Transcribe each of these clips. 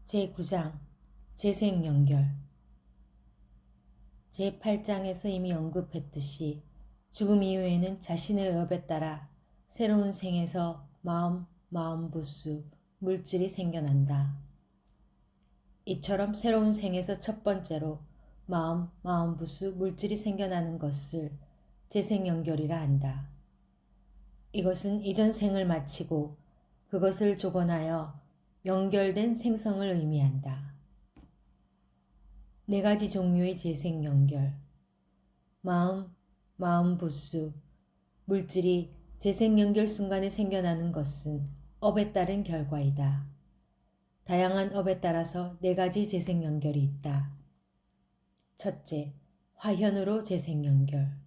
제9장 재생연결. 제8장에서 이미 언급했듯이 죽음 이후에는 자신의 업에 따라 새로운 생에서 마음부수, 물질이 생겨난다. 이처럼 새로운 생에서 첫 번째로 마음부수, 물질이 생겨나는 것을 재생연결이라 한다. 이것은 이전 생을 마치고 그것을 조건하여 연결된 생성을 의미한다. 네 가지 종류의 재생연결. 마음부수, 물질이 재생연결 순간에 생겨나는 것은 업에 따른 결과이다. 다양한 업에 따라서 네 가지 재생연결이 있다. 첫째, 화현으로 재생연결.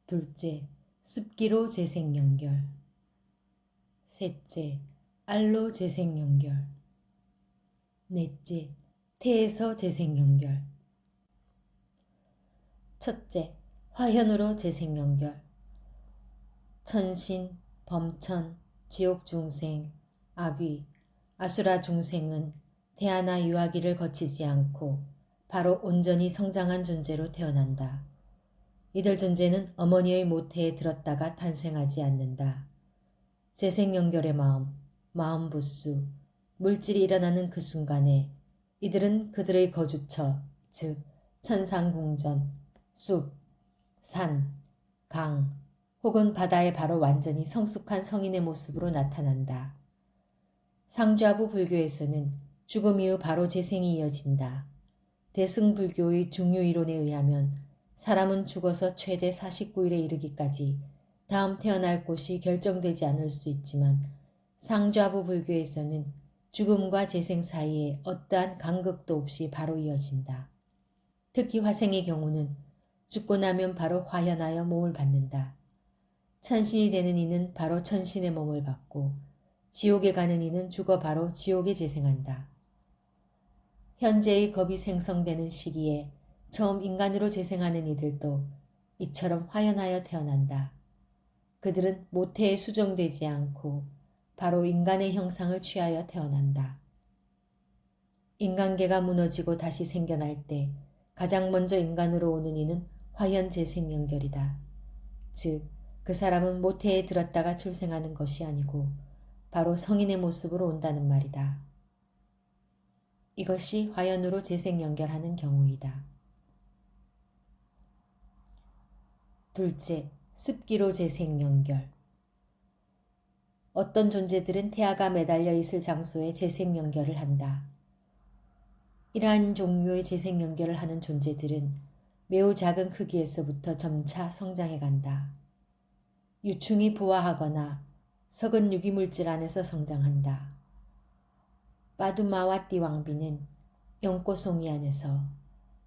둘째, 습기로 재생연결. 셋째, 알로 재생연결. 넷째, 태에서 재생연결. 첫째, 화현으로 재생연결. 천신, 범천, 지옥중생, 악귀, 아수라 중생은 태아나 유아기를 거치지 않고 바로 온전히 성장한 존재로 태어난다. 이들 존재는 어머니의 모태에 들었다가 탄생하지 않는다. 재생연결의 마음부수, 물질이 일어나는 그 순간에 이들은 그들의 거주처, 즉 천상궁전, 숲, 산, 강 혹은 바다에 바로 완전히 성숙한 성인의 모습으로 나타난다. 상좌부 불교에서는 죽음 이후 바로 재생이 이어진다. 대승불교의 중유이론에 의하면 사람은 죽어서 최대 49일에 이르기까지 다음 태어날 곳이 결정되지 않을 수 있지만 상좌부 불교에서는 죽음과 재생 사이에 어떠한 간극도 없이 바로 이어진다. 특히 화생의 경우는 죽고 나면 바로 화현하여 몸을 받는다. 천신이 되는 이는 바로 천신의 몸을 받고 지옥에 가는 이는 죽어 바로 지옥에 재생한다. 현재의 겁이 생성되는 시기에 처음 인간으로 재생하는 이들도 이처럼 화현하여 태어난다. 그들은 모태에 수정되지 않고 바로 인간의 형상을 취하여 태어난다. 인간계가 무너지고 다시 생겨날 때 가장 먼저 인간으로 오는 이는 화현 재생연결이다. 즉, 그 사람은 모태에 들었다가 출생하는 것이 아니고 바로 성인의 모습으로 온다는 말이다. 이것이 화현으로 재생연결하는 경우이다. 둘째, 습기로 재생연결. 어떤 존재들은 태아가 매달려 있을 장소에 재생연결을 한다. 이러한 종류의 재생연결을 하는 존재들은 매우 작은 크기에서부터 점차 성장해 간다. 유충이 부화하거나 석은 유기물질 안에서 성장한다. 빠두마와띠 왕비는 연꽃송이 안에서,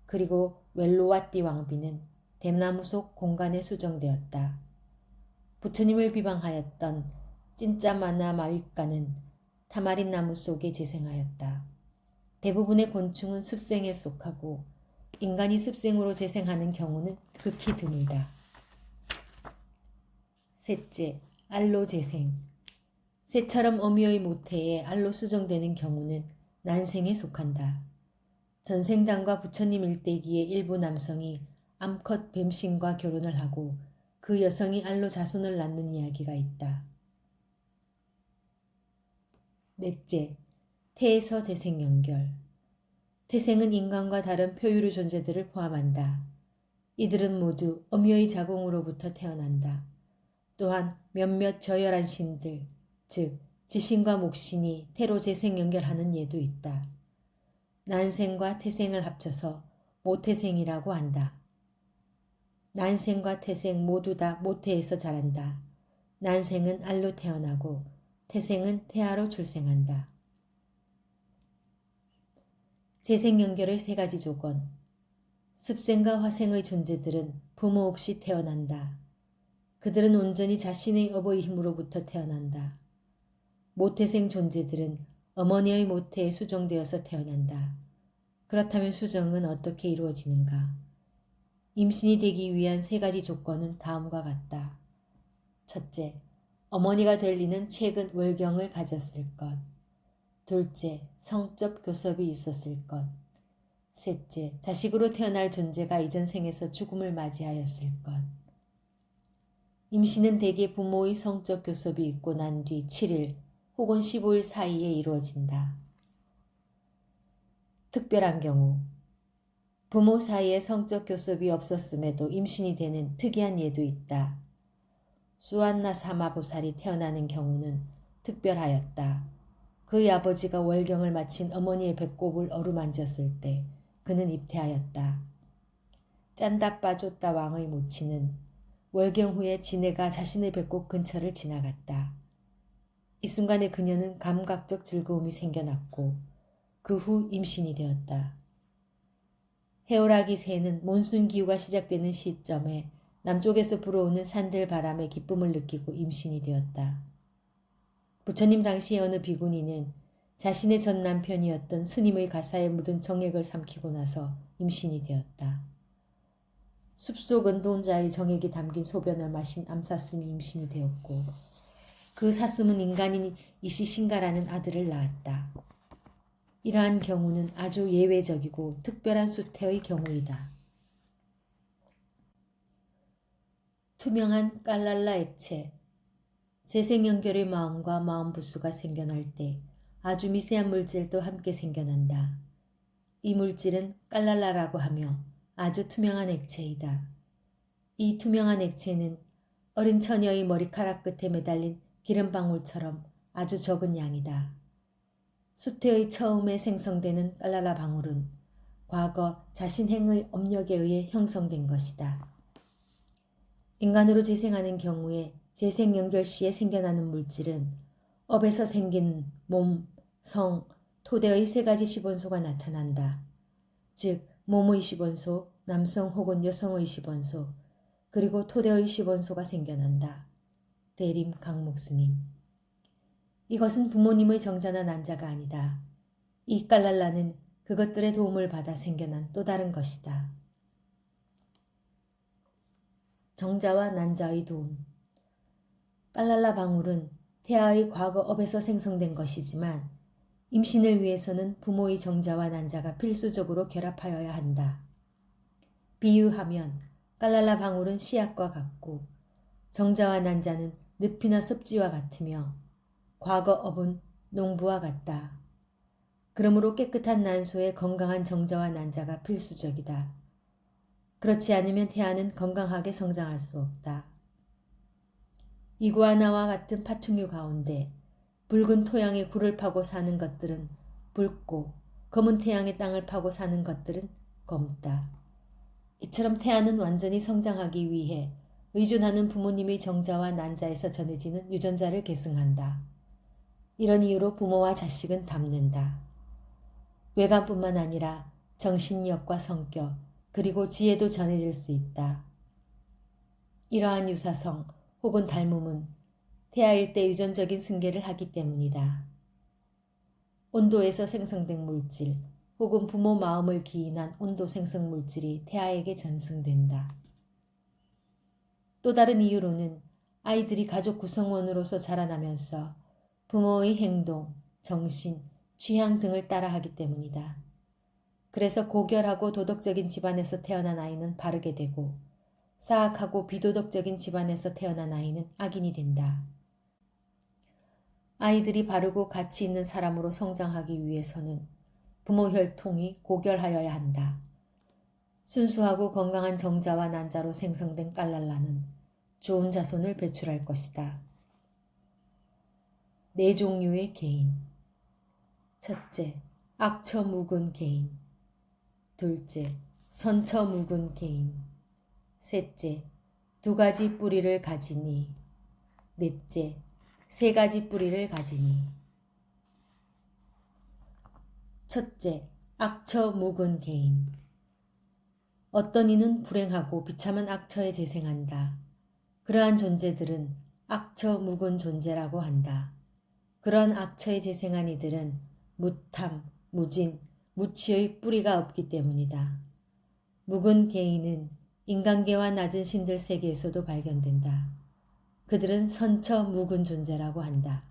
그리고 웰로와띠 왕비는 댐나무 속 공간에 수정되었다. 부처님을 비방하였던 찐짜마나 마윗가는 타마린 나무 속에 재생하였다. 대부분의 곤충은 습생에 속하고 인간이 습생으로 재생하는 경우는 극히 드물다. 셋째, 알로 재생. 새처럼 어미의 모태에 알로 수정되는 경우는 난생에 속한다. 전생당과 부처님 일대기의 일부 남성이 암컷 뱀신과 결혼을 하고 그 여성이 알로 자손을 낳는 이야기가 있다. 넷째, 태에서 재생연결. 태생은 인간과 다른 표유류 존재들을 포함한다. 이들은 모두 어미의 자궁으로부터 태어난다. 또한 몇몇 저열한 신들, 즉 지신과 목신이 태로 재생연결하는 예도 있다. 난생과 태생을 합쳐서 모태생이라고 한다. 난생과 태생 모두 다 모태에서 자란다. 난생은 알로 태어나고 태생은 태아로 출생한다. 재생연결의 세 가지 조건. 습생과 화생의 존재들은 부모 없이 태어난다. 그들은 온전히 자신의 업의 힘으로부터 태어난다. 모태생 존재들은 어머니의 모태에 수정되어서 태어난다. 그렇다면 수정은 어떻게 이루어지는가? 임신이 되기 위한 세 가지 조건은 다음과 같다. 첫째, 어머니가 될 이는 최근 월경을 가졌을 것. 둘째, 성적 교섭이 있었을 것. 셋째, 자식으로 태어날 존재가 이전 생에서 죽음을 맞이하였을 것. 임신은 대개 부모의 성적 교섭이 있고 난 뒤 7일 혹은 15일 사이에 이루어진다. 특별한 경우, 부모 사이에 성적 교섭이 없었음에도 임신이 되는 특이한 예도 있다. 수완나 사마보살이 태어나는 경우는 특별하였다. 그의 아버지가 월경을 마친 어머니의 배꼽을 어루만졌을 때 그는 입퇴하였다. 짠다빠조따 왕의 모친은 월경 후에 지네가 자신의 배꼽 근처를 지나갔다. 이 순간에 그녀는 감각적 즐거움이 생겨났고 그 후 임신이 되었다. 해오라기 새는 몬순 기후가 시작되는 시점에 남쪽에서 불어오는 산들 바람에 기쁨을 느끼고 임신이 되었다. 부처님 당시 어느 비구니는 자신의 전 남편이었던 스님의 가사에 묻은 정액을 삼키고 나서 임신이 되었다. 숲속 은동자의 정액이 담긴 소변을 마신 암사슴이 임신이 되었고 그 사슴은 인간인 이시신가라는 아들을 낳았다. 이러한 경우는 아주 예외적이고 특별한 수태의 경우이다. 투명한 깔랄라 액체. 재생연결의 마음과 마음부수가 생겨날 때 아주 미세한 물질도 함께 생겨난다. 이 물질은 깔랄라라고 하며 아주 투명한 액체이다. 이 투명한 액체는 어린 처녀의 머리카락 끝에 매달린 기름방울처럼 아주 적은 양이다. 수태의 처음에 생성되는 깔랄라 방울은 과거 자신 행의 업력에 의해 형성된 것이다. 인간으로 재생하는 경우에 재생연결 시에 생겨나는 물질은 업에서 생긴 몸, 성, 토대의 세 가지 시본소가 나타난다. 즉 몸의 시본소, 남성 혹은 여성의 시본소, 그리고 토대의 시본소가 생겨난다. 대림 강목스님. 이것은 부모님의 정자나 난자가 아니다. 이 깔랄라는 그것들의 도움을 받아 생겨난 또 다른 것이다. 정자와 난자의 도움. 깔랄라 방울은 태아의 과거 업에서 생성된 것이지만 임신을 위해서는 부모의 정자와 난자가 필수적으로 결합하여야 한다. 비유하면 깔랄라 방울은 씨앗과 같고 정자와 난자는 늪이나 습지와 같으며 과거 업은 농부와 같다. 그러므로 깨끗한 난소에 건강한 정자와 난자가 필수적이다. 그렇지 않으면 태아는 건강하게 성장할 수 없다. 이구아나와 같은 파충류 가운데 붉은 토양에 굴을 파고 사는 것들은 붉고 검은 태양의 땅을 파고 사는 것들은 검다. 이처럼 태아는 완전히 성장하기 위해 의존하는 부모님의 정자와 난자에서 전해지는 유전자를 계승한다. 이런 이유로 부모와 자식은 닮는다. 외관뿐만 아니라 정신력과 성격, 그리고 지혜도 전해질 수 있다. 이러한 유사성 혹은 닮음은 태아일 때 유전적인 승계를 하기 때문이다. 온도에서 생성된 물질 혹은 부모 마음을 기인한 온도 생성 물질이 태아에게 전승된다. 또 다른 이유로는 아이들이 가족 구성원으로서 자라나면서 부모의 행동, 정신, 취향 등을 따라하기 때문이다. 그래서 고결하고 도덕적인 집안에서 태어난 아이는 바르게 되고 사악하고 비도덕적인 집안에서 태어난 아이는 악인이 된다. 아이들이 바르고 가치 있는 사람으로 성장하기 위해서는 부모 혈통이 고결하여야 한다. 순수하고 건강한 정자와 난자로 생성된 깔랄라는 좋은 자손을 배출할 것이다. 네 종류의 개인. 첫째, 악처 묵은 개인. 둘째, 선처 묵은 개인. 셋째, 두 가지 뿌리를 가지니. 넷째, 세 가지 뿌리를 가지니. 첫째, 악처 묵은 개인. 어떤 이는 불행하고 비참한 악처에 재생한다. 그러한 존재들은 악처 묵은 존재라고 한다. 그러한 악처에 재생한 이들은 무탐, 무진, 무치의 뿌리가 없기 때문이다. 묵은 개인은 인간계와 낮은 신들 세계에서도 발견된다. 그들은 선처 묵은 존재라고 한다.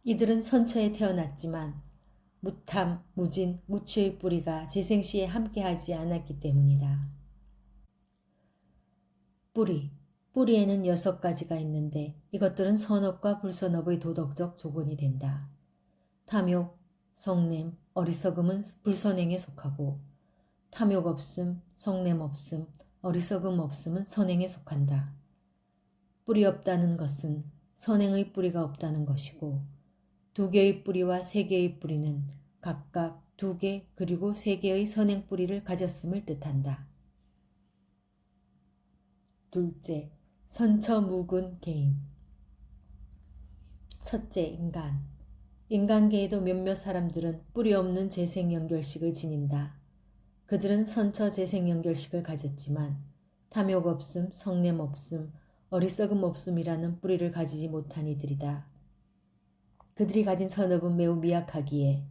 이들은 선처에 태어났지만 무탐, 무진, 무취의 뿌리가 재생시에 함께하지 않았기 때문이다. 뿌리에는 6가지가 있는데 이것들은 선업과 불선업의 도덕적 조건이 된다. 탐욕, 성냄, 어리석음은 불선행에 속하고 탐욕 없음, 성냄 없음, 어리석음 없음은 선행에 속한다. 뿌리 없다는 것은 선행의 뿌리가 없다는 것이고 2개의 뿌리와 3개의 뿌리는 각각 2개 그리고 3개의 선행 뿌리를 가졌음을 뜻한다. 둘째, 선처무군 개인. 첫째, 인간. 인간계에도 몇몇 사람들은 뿌리 없는 재생연결식을 지닌다. 그들은 선처 재생연결식을 가졌지만 탐욕 없음, 성냄 없음, 어리석음 없음이라는 뿌리를 가지지 못한 이들이다. 그들이 가진 선업은 매우 미약하기에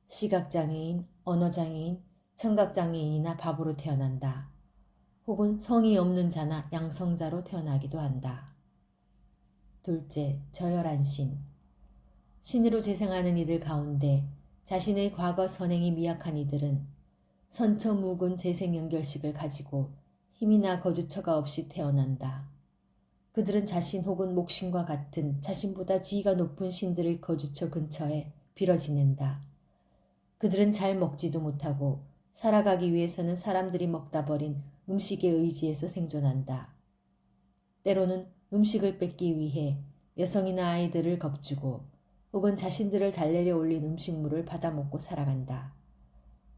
시각장애인, 언어장애인, 청각장애인이나 바보로 태어난다. 혹은 성이 없는 자나 양성자로 태어나기도 한다. 둘째, 저열한 신. 신으로 재생하는 이들 가운데 자신의 과거 선행이 미약한 이들은 선처무군 재생연결식을 가지고 힘이나 거주처가 없이 태어난다. 그들은 자신 혹은 목신과 같은 자신보다 지위가 높은 신들의 거주처 근처에 빌어 지낸다. 그들은 잘 먹지도 못하고 살아가기 위해서는 사람들이 먹다 버린 음식에 의지해서 생존한다. 때로는 음식을 뺏기 위해 여성이나 아이들을 겁주고 혹은 자신들을 달래려 올린 음식물을 받아먹고 살아간다.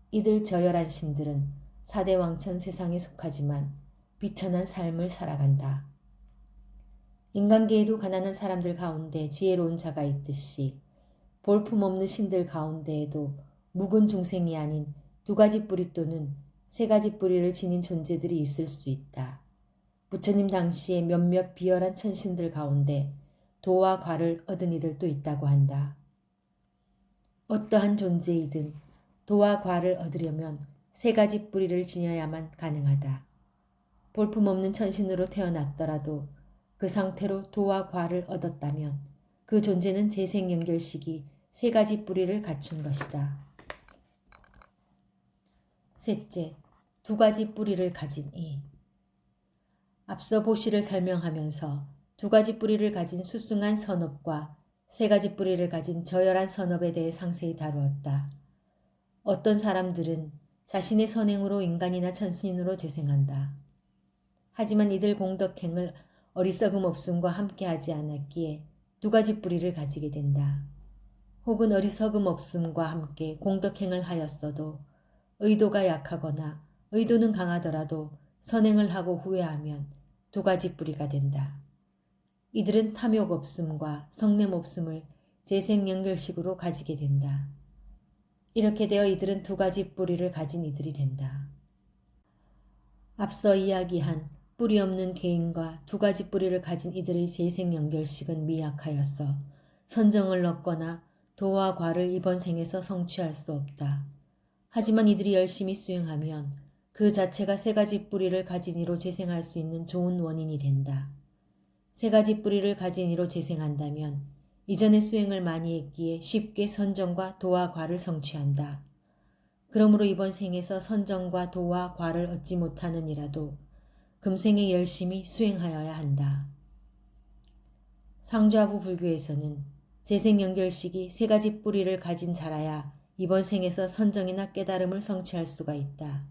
이들 저열한 신들은 4대 왕천 세상에 속하지만 비천한 삶을 살아간다. 인간계에도 가난한 사람들 가운데 지혜로운 자가 있듯이 볼품없는 신들 가운데에도 묵은 중생이 아닌 2가지 뿌리 또는 3가지 뿌리를 지닌 존재들이 있을 수 있다. 부처님 당시에 몇몇 비열한 천신들 가운데 도와 과를 얻은 이들도 있다고 한다. 어떠한 존재이든 도와 과를 얻으려면 3가지 뿌리를 지녀야만 가능하다. 볼품없는 천신으로 태어났더라도 그 상태로 도와 과를 얻었다면 그 존재는 재생연결식이 3가지 뿌리를 갖춘 것이다. 셋째, 2가지 뿌리를 가진 이. 앞서 보시를 설명하면서 2가지 뿌리를 가진 수승한 선업과 3가지 뿌리를 가진 저열한 선업에 대해 상세히 다루었다. 어떤 사람들은 자신의 선행으로 인간이나 천신으로 재생한다. 하지만 이들 공덕행을 어리석음 없음과 함께하지 않았기에 2가지 뿌리를 가지게 된다. 혹은 어리석음 없음과 함께 공덕행을 하였어도 의도가 약하거나 의도는 강하더라도 선행을 하고 후회하면 2가지 뿌리가 된다. 이들은 탐욕 없음과 성냄 없음을 재생연결식으로 가지게 된다. 이렇게 되어 이들은 2가지 뿌리를 가진 이들이 된다. 앞서 이야기한 뿌리 없는 개인과 2가지 뿌리를 가진 이들의 재생연결식은 미약하여서 선정을 얻거나 도와 과를 이번 생에서 성취할 수 없다. 하지만 이들이 열심히 수행하면 그 자체가 3가지 뿌리를 가진 이로 재생할 수 있는 좋은 원인이 된다. 3가지 뿌리를 가진 이로 재생한다면 이전의 수행을 많이 했기에 쉽게 선정과 도와 과를 성취한다. 그러므로 이번 생에서 선정과 도와 과를 얻지 못하는 이라도 금생에 열심히 수행하여야 한다. 상좌부 불교에서는 재생연결식이 3가지 뿌리를 가진 자라야 이번 생에서 선정이나 깨달음을 성취할 수가 있다.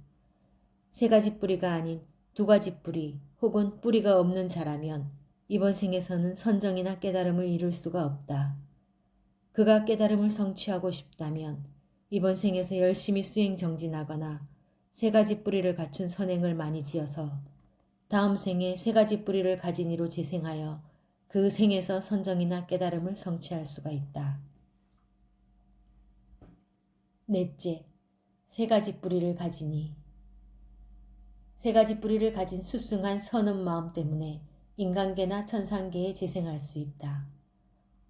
3가지 뿌리가 아닌 2가지 뿌리 혹은 뿌리가 없는 자라면 이번 생에서는 선정이나 깨달음을 이룰 수가 없다. 그가 깨달음을 성취하고 싶다면 이번 생에서 열심히 수행 정진하거나 3가지 뿌리를 갖춘 선행을 많이 지어서 다음 생에 3가지 뿌리를 가진 이로 재생하여 그 생에서 선정이나 깨달음을 성취할 수가 있다. 넷째, 3가지 뿌리를 가지니. 3가지 뿌리를 가진 수승한 선업 마음 때문에 인간계나 천상계에 재생할 수 있다.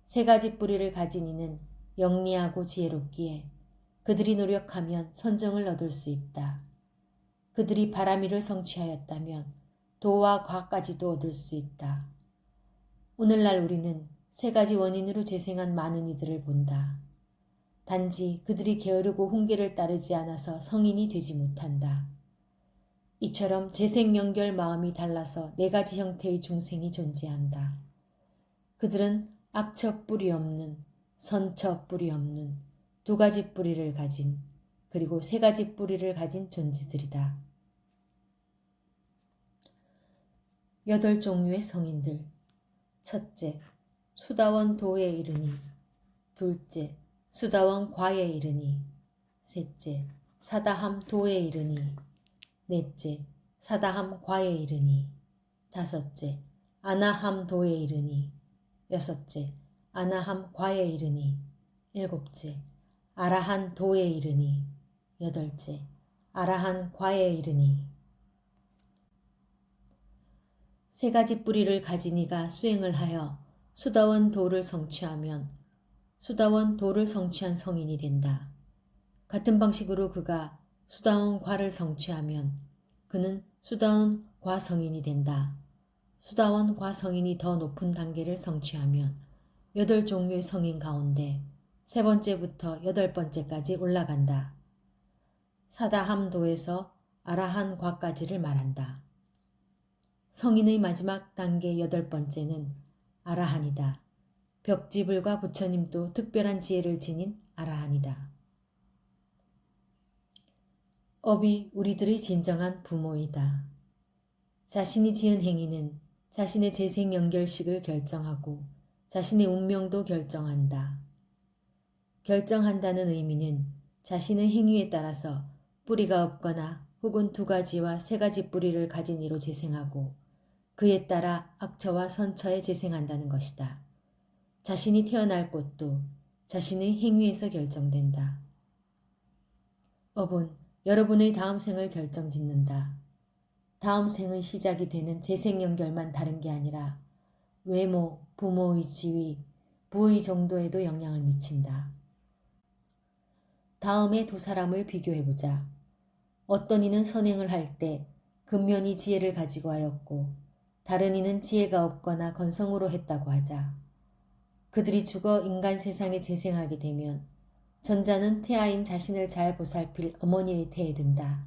3가지 뿌리를 가진 이는 영리하고 지혜롭기에 그들이 노력하면 선정을 얻을 수 있다. 그들이 바라미를 성취하였다면 도와 과까지도 얻을 수 있다. 오늘날 우리는 세 가지 원인으로 재생한 많은 이들을 본다. 단지 그들이 게으르고 훈계를 따르지 않아서 성인이 되지 못한다. 이처럼 재생 연결 마음이 달라서 네 가지 형태의 중생이 존재한다. 그들은 악처 뿌리 없는, 선처 뿌리 없는, 두 가지 뿌리를 가진, 그리고 세 가지 뿌리를 가진 존재들이다. 8종류의 성인들. 첫째, 수다원 도에 이르니. 둘째, 수다원 과에 이르니. 셋째, 사다함 도에 이르니. 넷째, 사다함 과에 이르니. 다섯째, 아나함 도에 이르니. 여섯째, 아나함 과에 이르니. 일곱째, 아라한 도에 이르니. 여덟째, 아라한 과에 이르니. 세 가지 뿌리를 가진 이가 수행을 하여 수다원 도를 성취하면 수다원 도를 성취한 성인이 된다. 같은 방식으로 그가 수다원 과를 성취하면 그는 수다원 과 성인이 된다. 수다원 과 성인이 더 높은 단계를 성취하면 8종류의 성인 가운데 3번째부터 8번째까지 올라간다. 사다함도에서 아라한 과까지를 말한다. 성인의 마지막 단계 8번째는 아라한이다. 벽지불과 부처님도 특별한 지혜를 지닌 아라한이다. 업이 우리들의 진정한 부모이다. 자신이 지은 행위는 자신의 재생 연결식을 결정하고 자신의 운명도 결정한다. 결정한다는 의미는 자신의 행위에 따라서 뿌리가 없거나 혹은 2가지와 3가지 뿌리를 가진 이로 재생하고 그에 따라 악처와 선처에 재생한다는 것이다. 자신이 태어날 곳도 자신의 행위에서 결정된다. 업은 여러분의 다음 생을 결정짓는다. 다음 생의 시작이 되는 재생 연결만 다른 게 아니라 외모, 부모의 지위, 부의 정도에도 영향을 미친다. 다음에 2 사람을 비교해보자. 어떤 이는 선행을 할 때 근면이 지혜를 가지고 하였고 다른 이는 지혜가 없거나 건성으로 했다고 하자. 그들이 죽어 인간 세상에 재생하게 되면 전자는 태아인 자신을 잘 보살필 어머니의 태에 든다.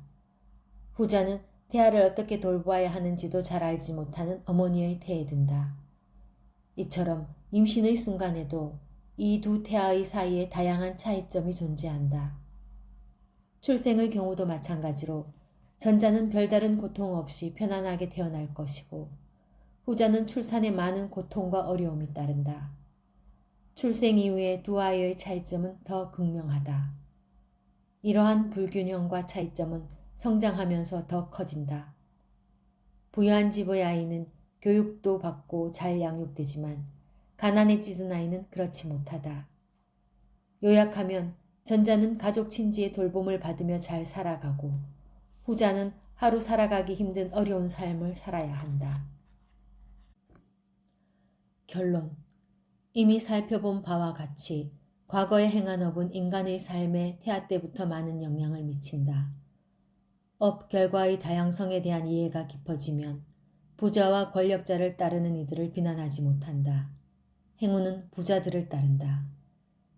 후자는 태아를 어떻게 돌보아야 하는지도 잘 알지 못하는 어머니의 태에 든다. 이처럼 임신의 순간에도 이 2 태아의 사이에 다양한 차이점이 존재한다. 출생의 경우도 마찬가지로 전자는 별다른 고통 없이 편안하게 태어날 것이고 후자는 출산에 많은 고통과 어려움이 따른다. 출생 이후의 2 아이의 차이점은 더 극명하다. 이러한 불균형과 차이점은 성장하면서 더 커진다. 부유한 집의 아이는 교육도 받고 잘 양육되지만 가난에 찢은 아이는 그렇지 못하다. 요약하면 전자는 가족 친지의 돌봄을 받으며 잘 살아가고 후자는 하루 살아가기 힘든 어려운 삶을 살아야 한다. 결론. 이미 살펴본 바와 같이 과거에 행한 업은 인간의 삶에 태아 때부터 많은 영향을 미친다. 업 결과의 다양성에 대한 이해가 깊어지면 부자와 권력자를 따르는 이들을 비난하지 못한다. 행운은 부자들을 따른다.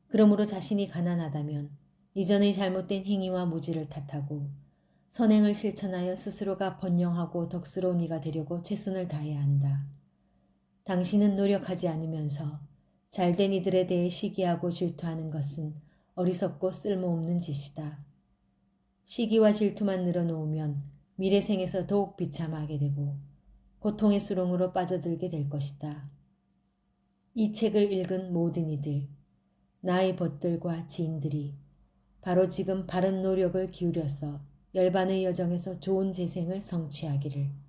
그러므로 자신이 가난하다면 이전의 잘못된 행위와 무지를 탓하고 선행을 실천하여 스스로가 번영하고 덕스러운 이가 되려고 최선을 다해야 한다. 당신은 노력하지 않으면서 잘된 이들에 대해 시기하고 질투하는 것은 어리석고 쓸모없는 짓이다. 시기와 질투만 늘어놓으면 미래 생에서 더욱 비참하게 되고 고통의 수렁으로 빠져들게 될 것이다. 이 책을 읽은 모든 이들, 나의 벗들과 지인들이 바로 지금 바른 노력을 기울여서 열반의 여정에서 좋은 재생을 성취하기를.